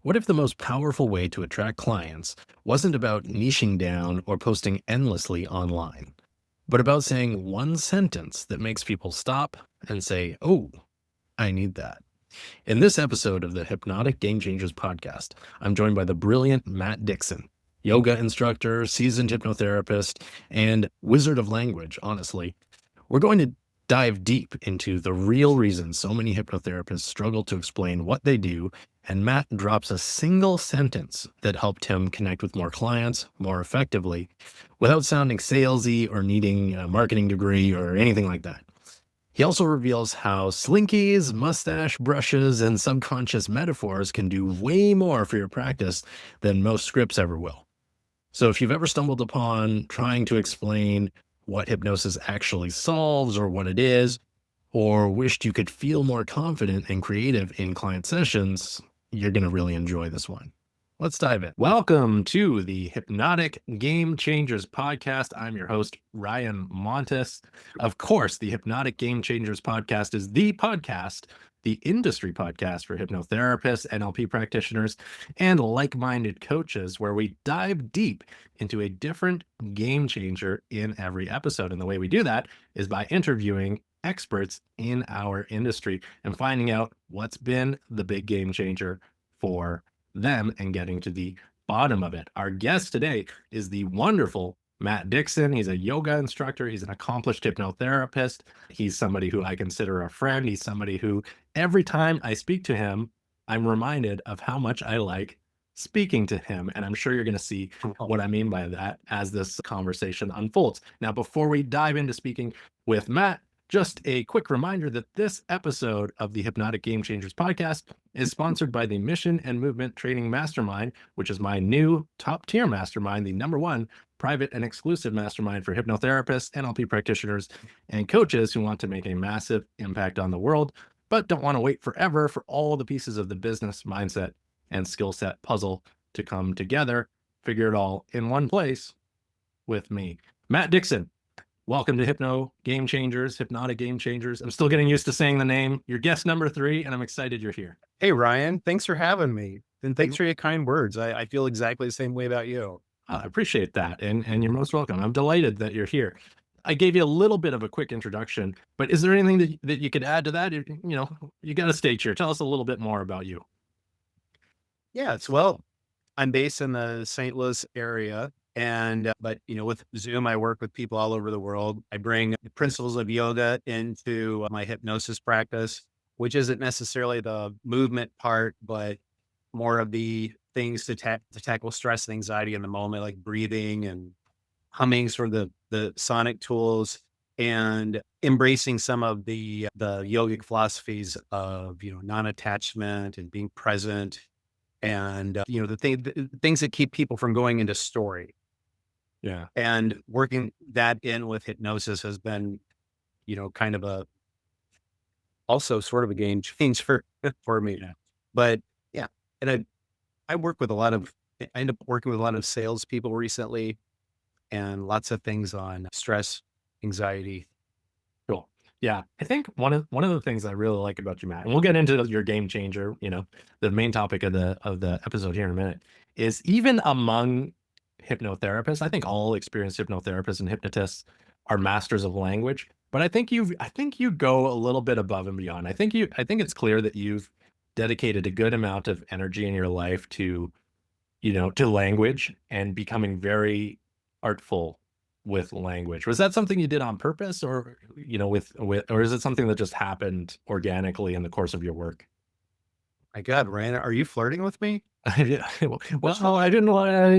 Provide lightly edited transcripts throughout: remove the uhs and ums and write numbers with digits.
What if the most powerful way to attract clients wasn't about niching down or posting endlessly online, but about saying one sentence that makes people stop and say, "Oh, I need that." In this episode of the Hypnotic Game Changers podcast, I'm joined by the brilliant Matt Dickson, yoga instructor, seasoned hypnotherapist, and wizard of language, honestly. We're going to dive deep into the real reasons so many hypnotherapists struggle to explain what they do, and Matt drops a single sentence that helped him connect with more clients more effectively without sounding salesy or needing a marketing degree or anything like that. He also reveals how slinkies, mustache brushes, and subconscious metaphors can do way more for your practice than most scripts ever will. So if you've ever stumbled upon trying to explain what hypnosis actually solves or what it is, or wished you could feel more confident and creative in client sessions, you're going to really enjoy this one. Let's dive in. Welcome to the Hypnotic Game Changers podcast. I'm your host, Ryan Montes. Of course, the Hypnotic Game Changers podcast is the podcast, the industry podcast for hypnotherapists, NLP practitioners, and like-minded coaches, where we dive deep into a different game changer in every episode. And the way we do that is by interviewing experts in our industry and finding out what's been the big game changer for them and getting to the bottom of it. Our guest today is the wonderful Matt Dickson. He's a yoga instructor. He's an accomplished hypnotherapist. He's somebody who I consider a friend. He's somebody who every time I speak to him, I'm reminded of how much I like speaking to him. And I'm sure you're going to see what I mean by that as this conversation unfolds. Now, before we dive into speaking with Matt, just a quick reminder that this episode of the Hypnotic Game Changers podcast is sponsored by the Mission and Movement Training Mastermind, which is my new top tier mastermind, the number one private and exclusive mastermind for hypnotherapists, NLP practitioners, and coaches who want to make a massive impact on the world, but don't want to wait forever for all the pieces of the business, mindset, and skill set puzzle to come together. Figure it all in one place with me, Matt Dickson. Welcome to Hypnotic Game Changers. I'm still getting used to saying the name. You're guest number 3, and I'm excited you're here. Hey, Ryan, thanks for having me. And thanks for your kind words. I feel exactly the same way about you. I appreciate that. And you're most welcome. I'm delighted that you're here. I gave you a little bit of a quick introduction, but is there anything that you could add to that? You got a stage here. Tell us a little bit more about you. Yeah, I'm based in the St. Louis area. But with Zoom, I work with people all over the world. I bring the principles of yoga into my hypnosis practice, which isn't necessarily the movement part, but more of the things to tackle stress and anxiety in the moment, like breathing and humming, sort of the sonic tools, and embracing some of the yogic philosophies of, non-attachment and being present, and the things that keep people from going into story. Yeah. And working that in with hypnosis has been, kind of also sort of a game change for me. Yeah. But yeah, and I end up working with a lot of salespeople recently, and lots of things on stress, anxiety. Cool. Yeah. I think one of the things I really like about you, Matt, and we'll get into your game changer, the main topic of the episode here in a minute, is even among hypnotherapists, I think all experienced hypnotherapists and hypnotists are masters of language, but I think you go a little bit above and beyond. I think it's clear that you've dedicated a good amount of energy in your life to language and becoming very artful with language. Was that something you did on purpose, or or is it something that just happened organically in the course of your work? My God, Ryan, are you flirting with me? Yeah. Well, I didn't want to,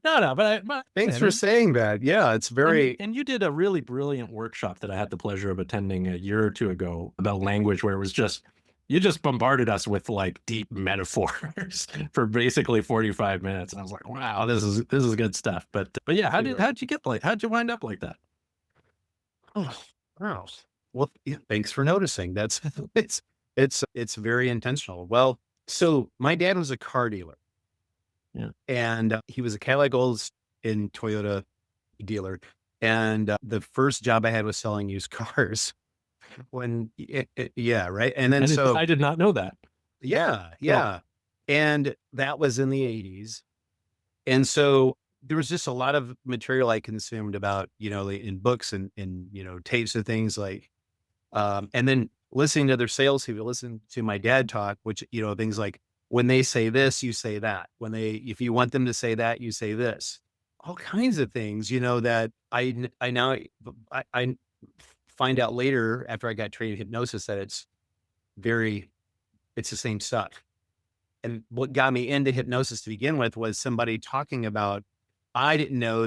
no, but Thanks for saying that. Yeah, it's very. and you did a really brilliant workshop that I had the pleasure of attending a year or two ago about language, where it was you just bombarded us with like deep metaphors for basically 45 minutes. And I was like, wow, this is good stuff. But yeah, how'd you wind up like that? Oh, wow. Well, yeah, thanks for noticing. That's it's very intentional. Well, so my dad was a car dealer. Yeah. And he was a Cadillac Olds in Toyota dealer. And the first job I had was selling used cars. Yeah, right. And then I did not know that. Yeah, So yeah. And that was in the '80s. And so there was just a lot of material I consumed about, in books and, tapes and things like, and then listening to other sales people, listen to my dad talk, which, things like when they say this, you say that. If you want them to say that, you say this. All kinds of things, that I now, I find out later after I got trained in hypnosis that it's the same stuff. And what got me into hypnosis to begin with was somebody talking about, I didn't know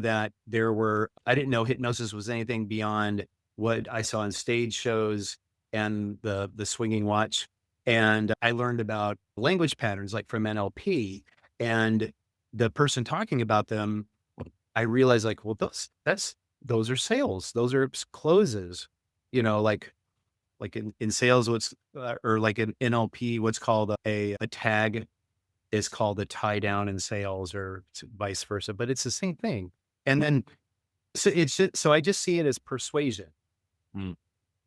hypnosis was anything beyond what I saw in stage shows and the swinging watch. And I learned about language patterns like from NLP, and the person talking about them, I realized like, well, those are sales. Those are closes, like in sales, or like in NLP, what's called a tag is called a tie down in sales, or vice versa, but it's the same thing. And then, so I just see it as persuasion. mm,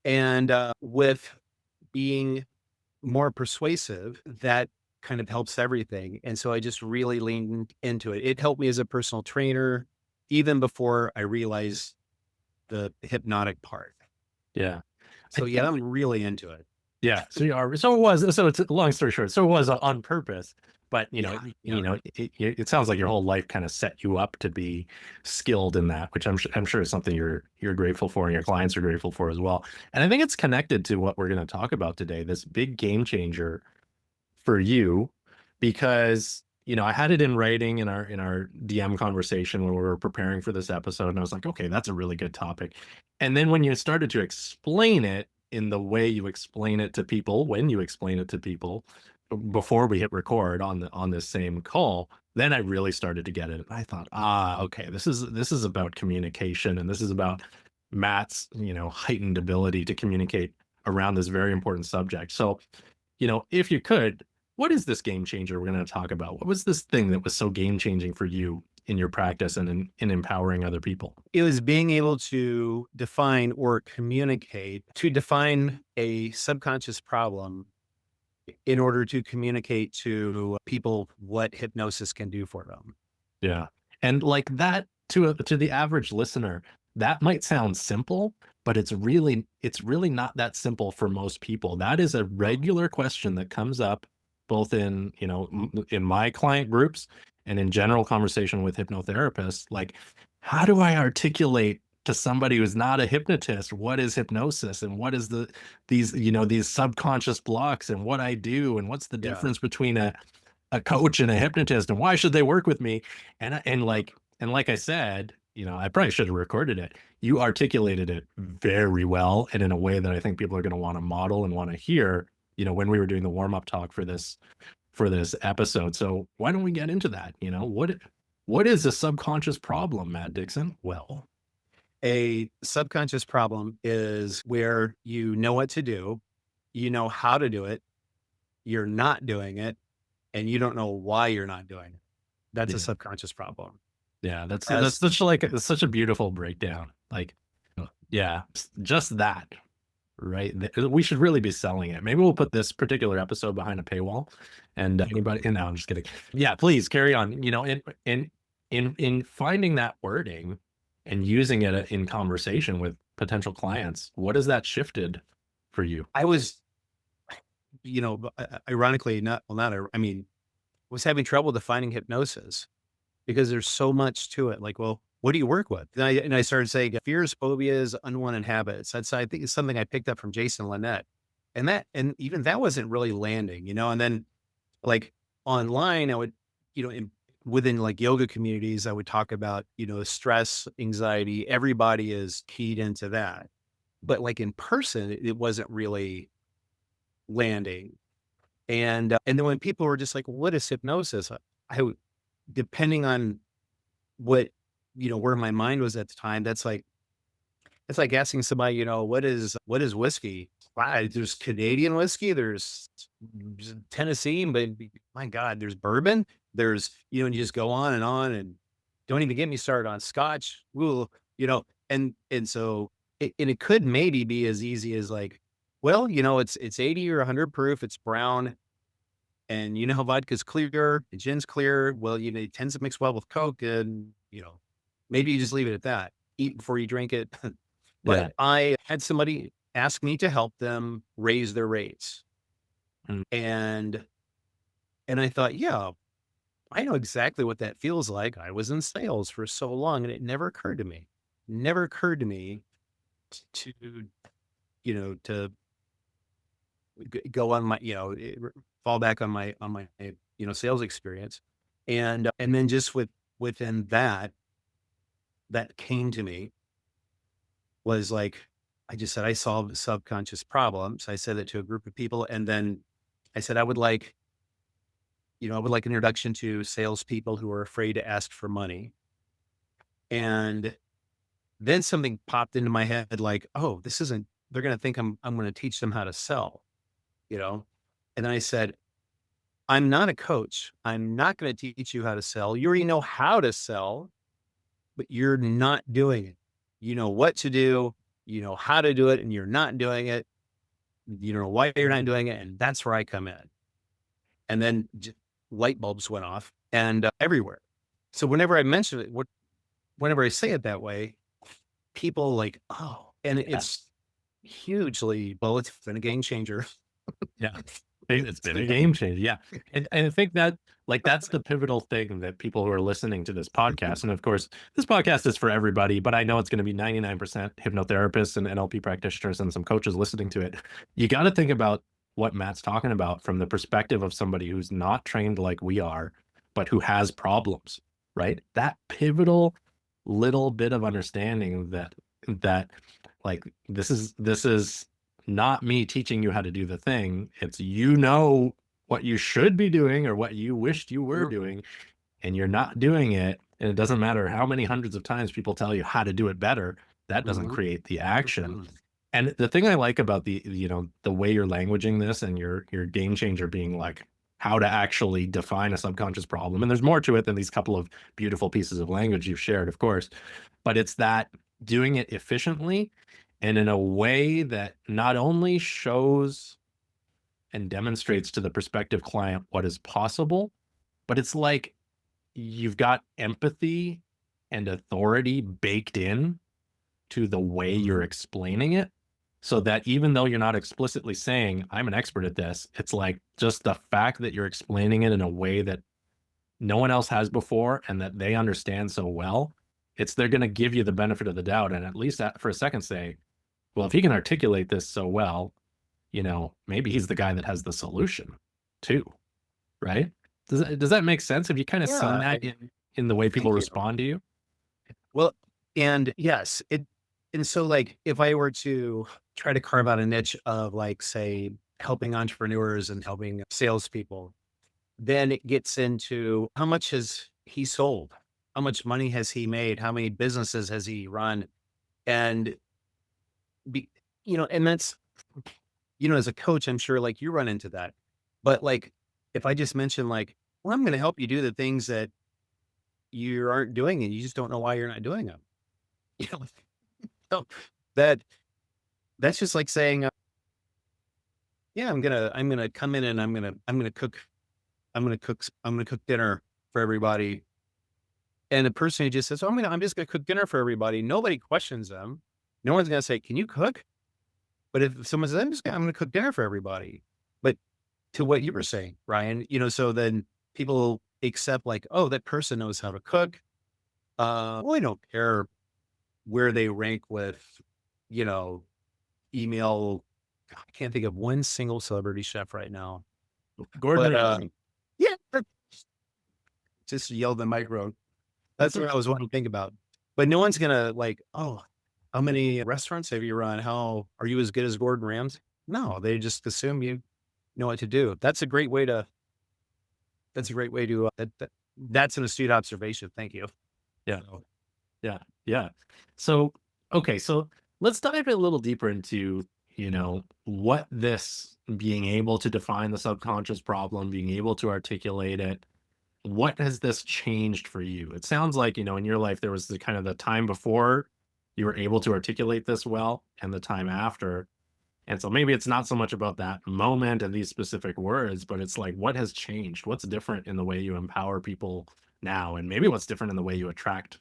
And with being more persuasive, that kind of helps everything. And so I just really leaned into it. It helped me as a personal trainer, even before I realized the hypnotic part. yeah, I So yeah, think I'm really into it. yeah. So you are. So it was. So it's long story short. So it was on purpose. But Yeah, yeah, it sounds like your whole life kind of set you up to be skilled in that, which I'm sure is something you're grateful for, and your clients are grateful for as well. And I think it's connected to what we're going to talk about today. This big game changer for you, because I had it in writing in our DM conversation when we were preparing for this episode, and I was like, okay, that's a really good topic. And then when you started to explain it in the way you explain it to people, when you explain it to people before we hit record on this same call, then I really started to get it. I thought, okay, this is about communication, and this is about Matt's heightened ability to communicate around this very important subject. So if you could, what is this game changer we're going to talk about? What was this thing that was so game changing for you in your practice and in empowering other people? it was being able to define or communicate, to define a subconscious problem in order to communicate to people what hypnosis can do for them. Yeah. And like that to the average listener, that might sound simple, but it's really not that simple for most people. That is a regular question that comes up both in, in my client groups and in general conversation with hypnotherapists. Like, how do I articulate to somebody who's not a hypnotist what is hypnosis, and what is these subconscious blocks, and what I do, and what's the Yeah. difference between a coach and a hypnotist, and why should they work with me? And like I said, I probably should have recorded it. You articulated it very well, and in a way that I think people are going to want to model and want to hear, when we were doing the warm-up talk for this episode. So why don't we get into that? What is a subconscious problem, Matt Dickson? Well, a subconscious problem is where you know what to do, you know how to do it, you're not doing it, and you don't know why you're not doing it. That's a Yeah. subconscious problem. Yeah, that's As such a beautiful breakdown. Like, yeah, just that, right? We should really be selling it. Maybe we'll put this particular episode behind a paywall, and anybody. And no, I'm just kidding. Yeah, please carry on. In finding that wording and using it in conversation with potential clients, what has that shifted for you? I was, ironically, I mean, was having trouble defining hypnosis because there's so much to it. Like, well, what do you work with? And I started saying fears, phobias, unwanted habits. I think it's something I picked up from Jason Lynette. And even that wasn't really landing. And then like online, I would, within like yoga communities, I would talk about, stress, anxiety. Everybody is keyed into that. But like in person, it wasn't really landing. And then when people were just like, "What is hypnosis?" I would, depending on what, where my mind was at the time, it's like asking somebody, what is whiskey? Wow, there's Canadian whiskey, there's Tennessee, but my God, there's bourbon, and you just go on, and don't even get me started on Scotch. Ooh, and so it could maybe be as easy as like, well, it's 80 or 100 proof, it's brown, And you know how vodka's clear, and gin's clear. Well, it tends to mix well with Coke, and maybe you just leave it at that. Eat before you drink it. Yeah. But I had somebody ask me to help them raise their rates, Mm. and I thought, yeah, I know exactly what that feels like. I was in sales for so long, and it never occurred to me to go on my fall back on my sales experience, and then just within that came to me was like, I just said I solve subconscious problems. I said that to a group of people, and then I said I would like an introduction to salespeople who are afraid to ask for money. And then something popped into my head like, oh, this isn't, they're going to think I'm going to teach them how to sell, you know? And then I said, I'm not a coach. I'm not going to teach you how to sell. You already know how to sell, but you're not doing it. You know what to do, you know how to do it, and you're not doing it. You don't know why you're not doing it. And that's where I come in. And then light bulbs went off and everywhere. So whenever I mention it, whenever I say it that way, people like, oh, and Yeah. it's hugely, well, it's been a game changer. Yeah. It's been a game changer. Yeah. And I think that like that's the pivotal thing that people who are listening to this podcast, and of course, this podcast is for everybody, but I know it's going to be 99% hypnotherapists and NLP practitioners and some coaches listening to it. You got to think about what Matt's talking about from the perspective of somebody who's not trained like we are, but who has problems, right? That pivotal little bit of understanding that like this is not me teaching you how to do the thing. It's what you should be doing or what you wished you were doing, and you're not doing it. And it doesn't matter how many hundreds of times people tell you how to do it better. That doesn't Mhm. create the action. And the thing I like about the way you're languaging this and your game changer being like how to actually define a subconscious problem. And there's more to it than these couple of beautiful pieces of language you've shared, of course, but it's that doing it efficiently and in a way that not only shows and demonstrates to the prospective client what is possible, but it's like you've got empathy and authority baked in to the way you're explaining it. So that even though you're not explicitly saying, I'm an expert at this, it's like just the fact that you're explaining it in a way that no one else has before and that they understand so well, they're going to give you the benefit of the doubt. And at least for a second say, well, if he can articulate this so well, maybe he's the guy that has the solution too, right? Does that make sense? Have you kind of seen Yeah. that in the way people Thank you. respond to you? Well, and yes, and so like if I were to try to carve out a niche of like, say, helping entrepreneurs and helping salespeople, then it gets into how much has he sold? How much money has he made? How many businesses has he run? And be, and that's, as a coach, I'm sure like you run into that. But like, if I just mention like, well, I'm going to help you do the things that you aren't doing and you just don't know why you're not doing them. You know, so that that's just like saying, yeah, I'm gonna come in and I'm gonna cook dinner for everybody. And the person who just says, oh, I'm just gonna cook dinner for everybody. Nobody questions them. No one's gonna say, can you cook? But if someone says, I'm gonna cook dinner for everybody. But to what you were saying, Ryan, so then people accept like, oh, that person knows how to cook. Well, I don't care where they rank with, you know, email. I can't think of one single celebrity chef right now, Gordon but Ramsay. yeah, just yelled the microphone. That's what I was wanting to think about. But no one's gonna like, oh, how many restaurants have you run? How are you as good as Gordon Ramsay? No, they just assume you know what to do. That's an astute observation. Thank you. Yeah. So, Yeah. Yeah. So, okay. So let's dive a little deeper into, what this being able to define the subconscious problem, being able to articulate it, what has this changed for you? It sounds like, in your life, there was the kind of the time before you were able to articulate this well and the time after. And so maybe it's not so much about that moment and these specific words, but it's like, what has changed? What's different in the way you empower people now? And maybe what's different in the way you attract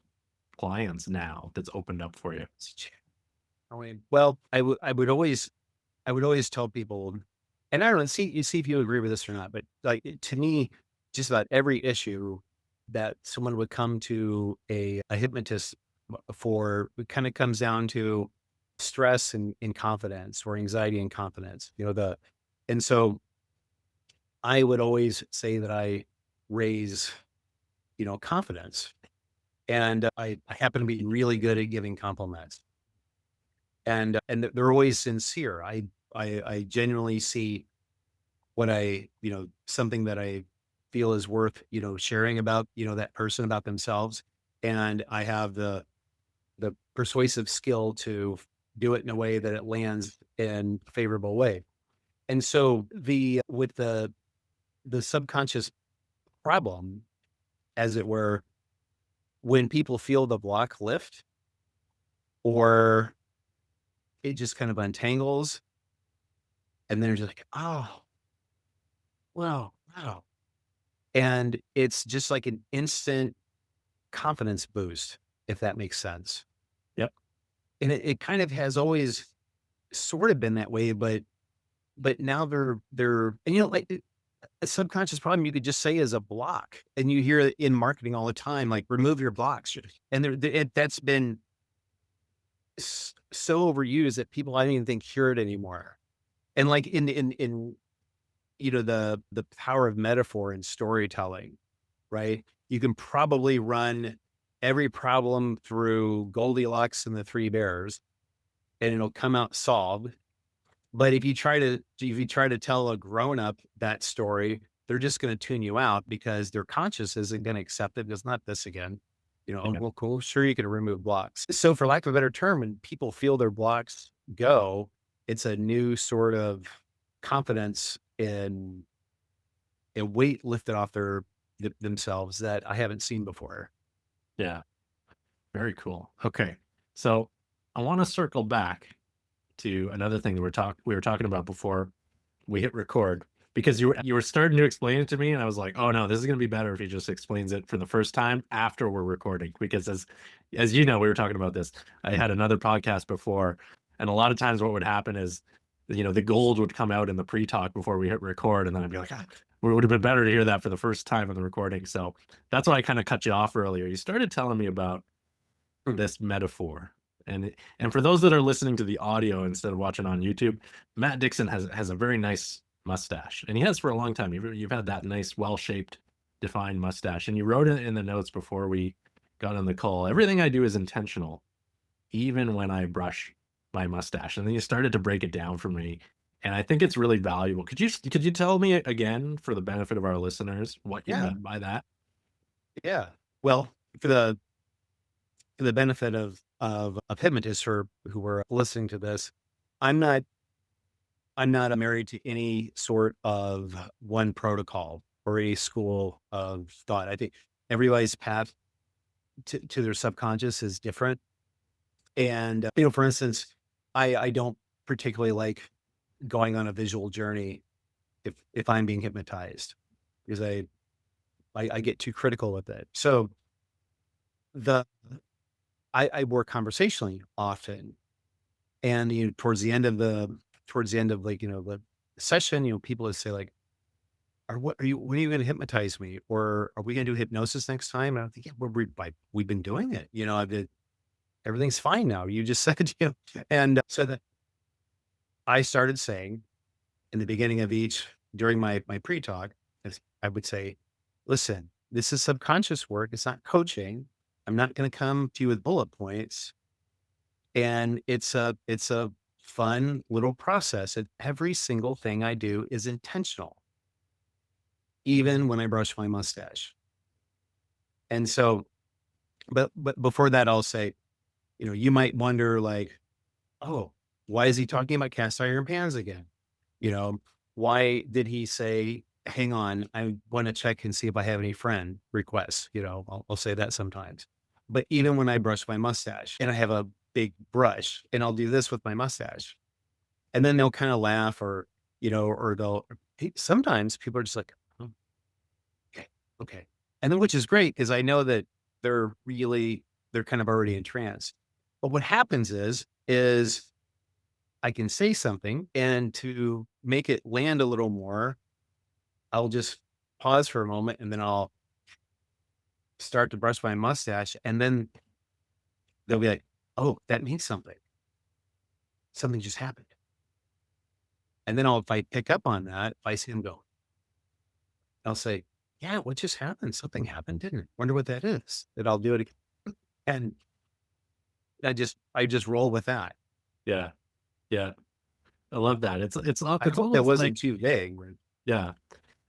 clients now that's opened up for you? I mean, well, I would always tell people, and I don't know, see if you agree with this or not, but like to me, just about every issue that someone would come to a hypnotist for, it kind of comes down to stress and confidence, or anxiety and confidence. And so I would always say that I raise, confidence. And I happen to be really good at giving compliments, and they're always sincere. I genuinely see what something that I feel is worth, sharing about, that person, about themselves. And I have the persuasive skill to do it in a way that it lands in a favorable way. And so with the subconscious problem, as it were, when people feel the block lift, or it just kind of untangles, and they're just like, oh, wow. And it's just like an instant confidence boost, if that makes sense. Yep. And it kind of has always sort of been that way, but now they're and like a subconscious problem you could just say is a block. And you hear it in marketing all the time, like remove your blocks. And that's been so overused that people I don't even think hear it anymore. And like in the power of metaphor and storytelling, right? You can probably run every problem through Goldilocks and the Three Bears, and it'll come out solved. But if you try to tell a grown up that story, they're just going to tune you out, because their conscious isn't going to accept it. It's not this again. Oh, Yeah. well, cool. Sure, you can remove blocks. So, for lack of a better term, when people feel their blocks go, it's a new sort of confidence in a weight lifted off themselves that I haven't seen before. Yeah. Very cool. Okay. So I want to circle back to another thing that we were talking about before we hit record, because you were starting to explain it to me and I was like, "Oh no, this is going to be better if he just explains it for the first time after we're recording." Because as you know, we were talking about this. I had another podcast before, and a lot of times what would happen is, the gold would come out in the pre-talk before we hit record, and then I'd be like, "Ah, it would have been better to hear that for the first time in the recording." So that's why I kind of cut you off earlier. You started telling me about Hmm. this metaphor. And for those that are listening to the audio instead of watching on YouTube, Matt Dickson has a very nice mustache, and he has for a long time. You've had that nice, well-shaped, defined mustache, and you wrote it in the notes before we got on the call. Everything I do is intentional, even when I brush my mustache. And then you started to break it down for me, and I think it's really valuable. Could you tell me again, for the benefit of our listeners, what you Yeah, mean by that? yeah. Well, for the benefit of hypnotists who are listening to this, I'm not I'm not married to any sort of one protocol or a school of thought. I think everybody's path to their subconscious is different. And for instance, I don't particularly like going on a visual journey if I'm being hypnotized, because I get too critical with it. So the I work conversationally often, and towards the end of like the session, people would say like, "Are what are you? When are you going to hypnotize me? Or are we going to do hypnosis next time?" And I think, "Yeah, we've been doing it. Everything's fine now. You just said And so that I started saying in the beginning of each during my pre talk, I would say, "Listen, this is subconscious work. It's not coaching. I'm not going to come to you with bullet points, and it's a fun little process. And every single thing I do is intentional, even when I brush my mustache." And so, but before that, I'll say, you might wonder like, "Oh, why is he talking about cast iron pans again? You know, why did he say, hang on, I want to check and see if I have any friend requests?" I'll say that sometimes. But even when I brush my mustache and I have a big brush and I'll do this with my mustache, and then they'll kind of laugh or, or sometimes people are just like, oh, okay, okay. And then, which is great because I know that they're kind of already entranced. But what happens is I can say something, and to make it land a little more, I'll just pause for a moment and then I'll start to brush my mustache. And then they'll be like, oh, that means something. Something just happened. And then if I pick up on that, if I see them go, I'll say, yeah, what just happened? Something happened, didn't it? Wonder what that is. And I'll do it again. And I just roll with that. Yeah. Yeah. I love that. I It's hope that almost like, wasn't too vague. yeah.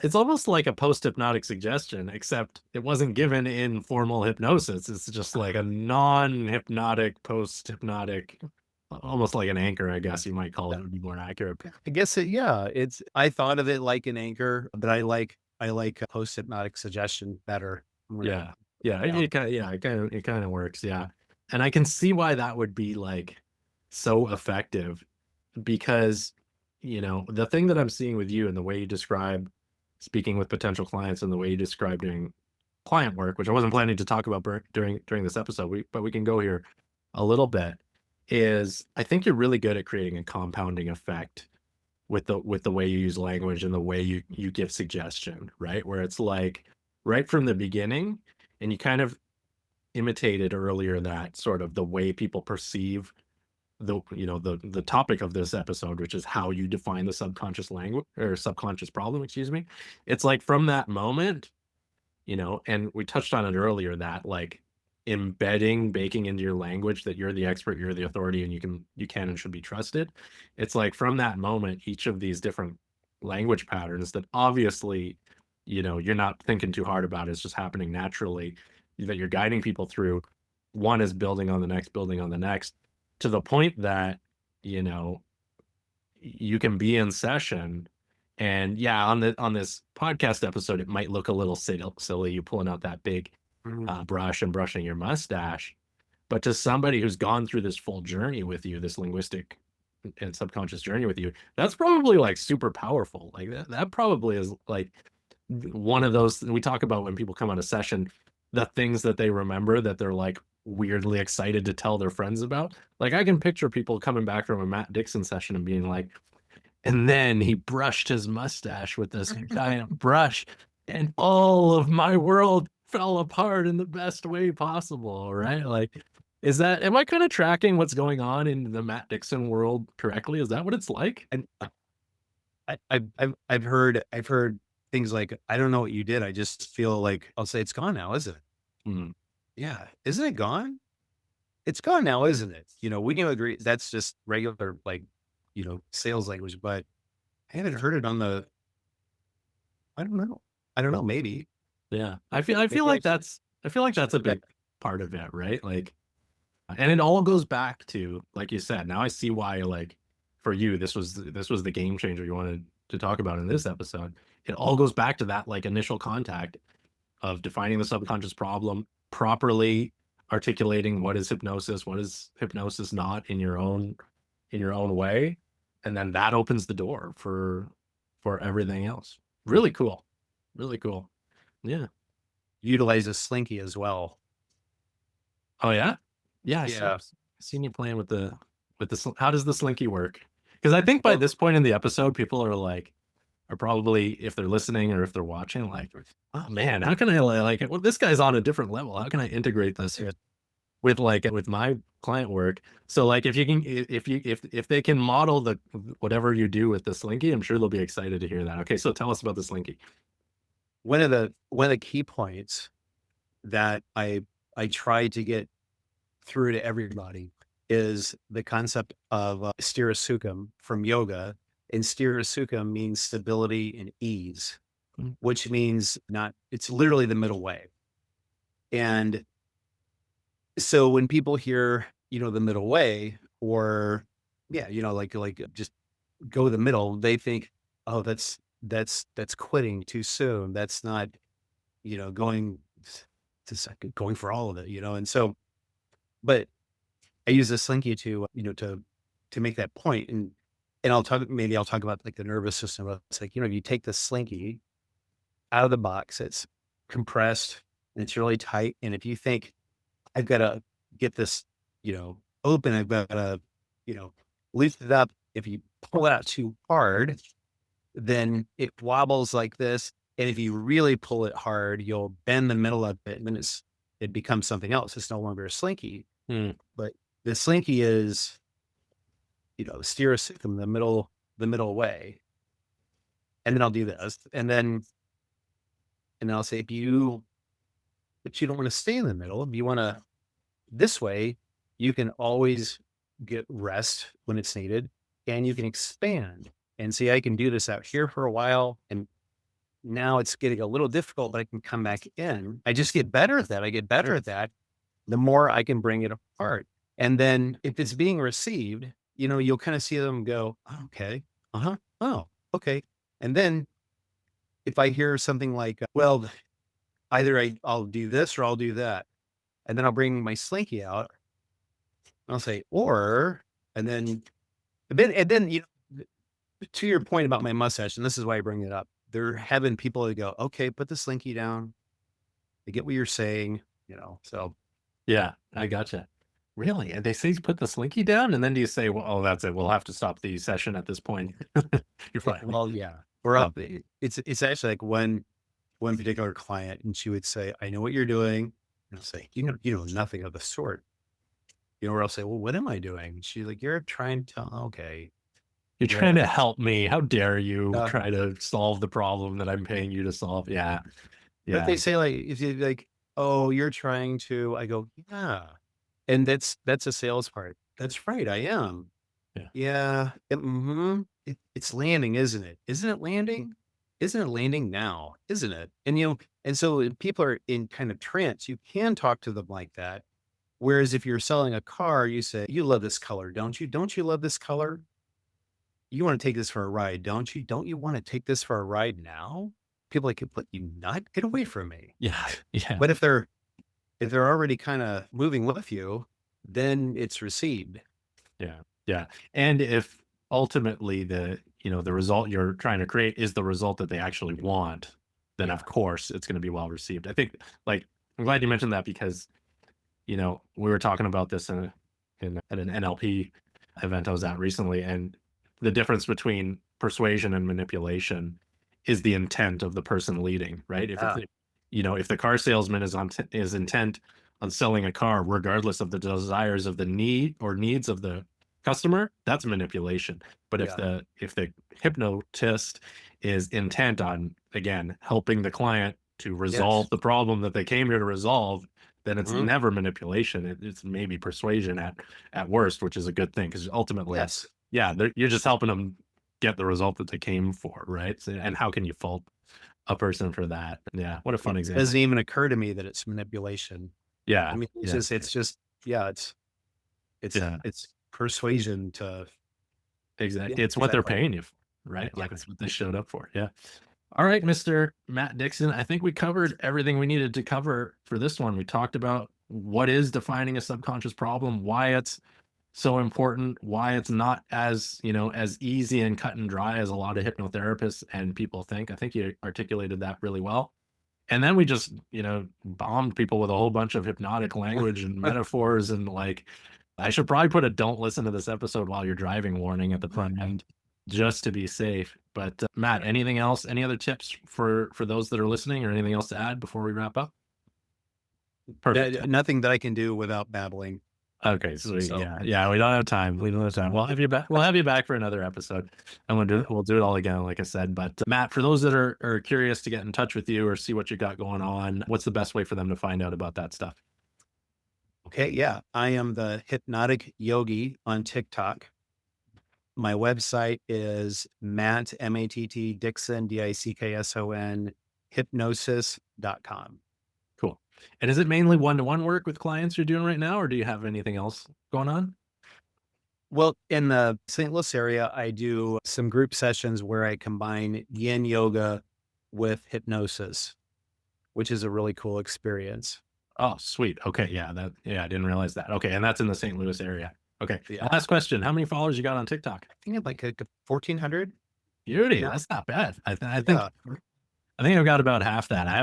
It's almost like a post-hypnotic suggestion, except it wasn't given in formal hypnosis. It's just like a non-hypnotic, post-hypnotic, almost like an anchor, I guess you might call it, would be more accurate. I guess yeah, I thought of it like an anchor, but I like a post-hypnotic suggestion better. Yeah. Yeah, Yeah. it kinda works, yeah. And I can see why that would be, like, so effective because, the thing that I'm seeing with you and the way you describe speaking with potential clients and the way you describe doing client work, which I wasn't planning to talk about during this episode, but we can go here a little bit, is I think you're really good at creating a compounding effect with the way you use language and the way you give suggestion, right? Where it's like right from the beginning, and you kind of imitated earlier that sort of the way people perceive the topic of this episode, which is how you define the subconscious language or subconscious problem, excuse me. It's like from that moment, and we touched on it earlier that like baking into your language that you're the expert, you're the authority, and you can and should be trusted. It's like from that moment, each of these different language patterns that obviously, you're not thinking too hard about, it's just happening naturally that you're guiding people through. One is building on the next, to the point that, you know, you can be in session and yeah, on this podcast episode, it might look a little silly, you pulling out that big Mhm. brush and brushing your mustache. But to somebody who's gone through this full journey with you, this linguistic and subconscious journey with you, that's probably like super powerful. Like that probably is like one of those we talk about when people come on a session, the things that they remember that they're like weirdly excited to tell their friends about. Like I can picture people coming back from a Matt Dickson session and being like, and then he brushed his mustache with this giant brush, and all of my world fell apart in the best way possible, right? Like, am I kind of tracking what's going on in the Matt Dixon world correctly? Is that what it's like? And I've heard things like, I don't know what you did. I just feel like I'll say it's gone now, isn't it? Mm, Yeah, isn't it gone? It's gone now, isn't it? We can agree that's just regular, like, sales language, but I haven't heard it on the. I don't know. I don't know. Maybe. yeah, I feel Maybe like that's a big part of it, right? Like, and it all goes back to, like you said, now I see why, like, for you, this was the game changer you wanted to talk about in this episode. It all goes back to that, like, initial contact of defining the subconscious problem, properly articulating what is hypnosis not in your own way, and then that opens the door for everything else. Really cool. Really cool. Yeah. utilize a slinky as well. Oh, yeah? Yeah, Yeah. I've seen you playing with how does the slinky work? Because I think by Well, this point in the episode, people are probably, if they're listening or if they're watching, like, "Oh, man, how can I like, well, this guy's on a different level. How can I integrate this with my client work?" So, like, if you can if they can model whatever you do with the slinky, I'm sure they'll be excited to hear that. Okay, so tell us about the slinky. one of the key points that I try to get through to everybody is the concept of stirasukham from yoga. And stirasukham means stability and ease, Mm, which means not, it's literally the middle way. And so when people hear, the middle way, or yeah, like just go the middle, they think, oh, that's quitting too soon. That's not, going going for all of it. And so, but I use the slinky to, to make that point. And and maybe I'll talk about like the nervous system. It's like, if you take the slinky out of the box, it's compressed and it's really tight. And if you think I've got to get this, open, I've got to, loosen it up. If you pull it out too hard, then it wobbles like this. And if you really pull it hard, you'll bend the middle of it and then it becomes something else. It's no longer a slinky, Hmm. but the slinky is, steer a system the middle way. And then I'll do this. And I'll say, but you don't want to stay in the middle. If you want to this way, you can always get rest when it's needed and you can expand and see, I can do this out here for a while. And now it's getting a little difficult, but I can come back in. I just get better at that. I get better at that. The more I can bring it apart. And then if it's being received, you'll kind of see them go, "Oh, okay. Uh-huh. Oh, okay." And then if I hear something like, well, either I'll do this or I'll do that. And then I'll bring my slinky out. And I'll say, and then, to your point about my mustache, and this is why I bring it up. They're having people that go, okay, put the slinky down. They get what you're saying, so. Yeah, I gotcha. Really? And they say put the slinky down, and then do you say, well, oh, that's it. We'll have to stop the session at this point. You're fine. Well, yeah. We're Oh, up. It's actually like one particular client, and she would say, I know what you're doing. And I'll say, you know nothing of the sort. Or I'll say, well, what am I doing? And she's like, you're trying to, okay. you're Yeah. trying to help me. How dare you try to solve the problem that I'm paying you to solve? Yeah. But Yeah. they say like, if you like, oh, you're trying to, I go, yeah. And that's a sales part. That's right. I am. Yeah. Yeah. It's landing, isn't it? Isn't it landing? Isn't it landing now? Isn't it? And so if people are in kind of trance, you can talk to them like that. Whereas if you're selling a car, you say, you love this color, don't you? Don't you love this color? You want to take this for a ride, don't you? Don't you want to take this for a ride now? People like, what, you nut? Get away from me. Yeah. Yeah. But if they're already kind of moving with you, then it's received. Yeah. Yeah. And if ultimately the result you're trying to create is the result that they actually want, then of course it's going to be well received. I think I'm glad you mentioned that because, we were talking about this at an NLP event I was at recently, and the difference between persuasion and manipulation is the intent of the person leading, right? If the car salesman is intent on selling a car, regardless of the desires of the needs of the customer, that's manipulation. But if the hypnotist is intent on, again, helping the client to resolve the problem that they came here to resolve, then it's never manipulation. It's maybe persuasion at worst, which is a good thing because ultimately, you're just helping them get the result that they came for, right? So, and how can you fault a person for that? Yeah, what a fun It example. doesn't even occur to me that it's manipulation. Yeah, I mean, it's persuasion to. exactly. It's what they're paying you for, right? Like it's what they showed up for. Yeah. All right, Mr. Matt Dickson. I think we covered everything we needed to cover for this one. We talked about what is defining a subconscious problem, why it's so important, why it's not as easy and cut and dry as a lot of hypnotherapists and people think. I think you articulated that really well. And then we just bombed people with a whole bunch of hypnotic language and metaphors, and I should probably put a don't listen to this episode while you're driving warning at the front end just to be safe. But Matt, anything else, any other tips for those that are listening, or anything else to add before we wrap up? Perfect. Nothing that I can do without babbling. Okay, sweet. So, yeah, we don't have time. We'll have you back. We'll have you back for another episode, and we'll do it all again, like I said. But Matt, for those that are curious to get in touch with you or see what you got going on, what's the best way for them to find out about that stuff? Okay, yeah, I am the Hypnotic Yogi on TikTok. My website is Matt, M-A-T-T, Dickson, D-I-C-K-S-O-N, hypnosis.com. Cool. And is it mainly one-to-one work with clients you're doing right now, or do you have anything else going on? Well, in the St. Louis area, I do some group sessions where I combine yin yoga with hypnosis, which is a really cool experience. Oh, sweet. Okay. Yeah. I didn't realize that. Okay. And that's in the St. Louis area. Okay. Yeah. Last question. How many followers you got on TikTok? I think it's like 1,400. Beauty. Yeah. That's not bad. I think Yeah. I think I've got about half that. I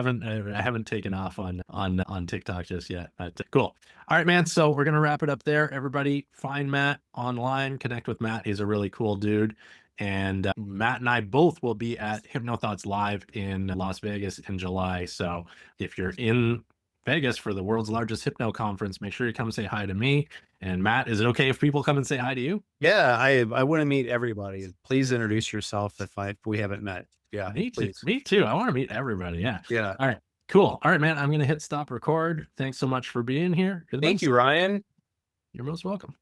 haven't taken off on TikTok just yet. But cool. All right, man. So we're gonna wrap it up there. Everybody, find Matt online. Connect with Matt. He's a really cool dude. And Matt and I both will be at HypnoThoughts Live in Las Vegas in July. So if you're in Vegas for the world's largest hypno conference, make sure you come say hi to me. And Matt, is it okay if people come and say hi to you? Yeah. I want to meet everybody. Please introduce yourself if we haven't met. Yeah. Me too. Please. Me too. I want to meet everybody. Yeah. Yeah. All right. Cool. All right, man. I'm going to hit stop record. Thanks so much for being here. You're the Thank best. you, Ryan. You're most welcome.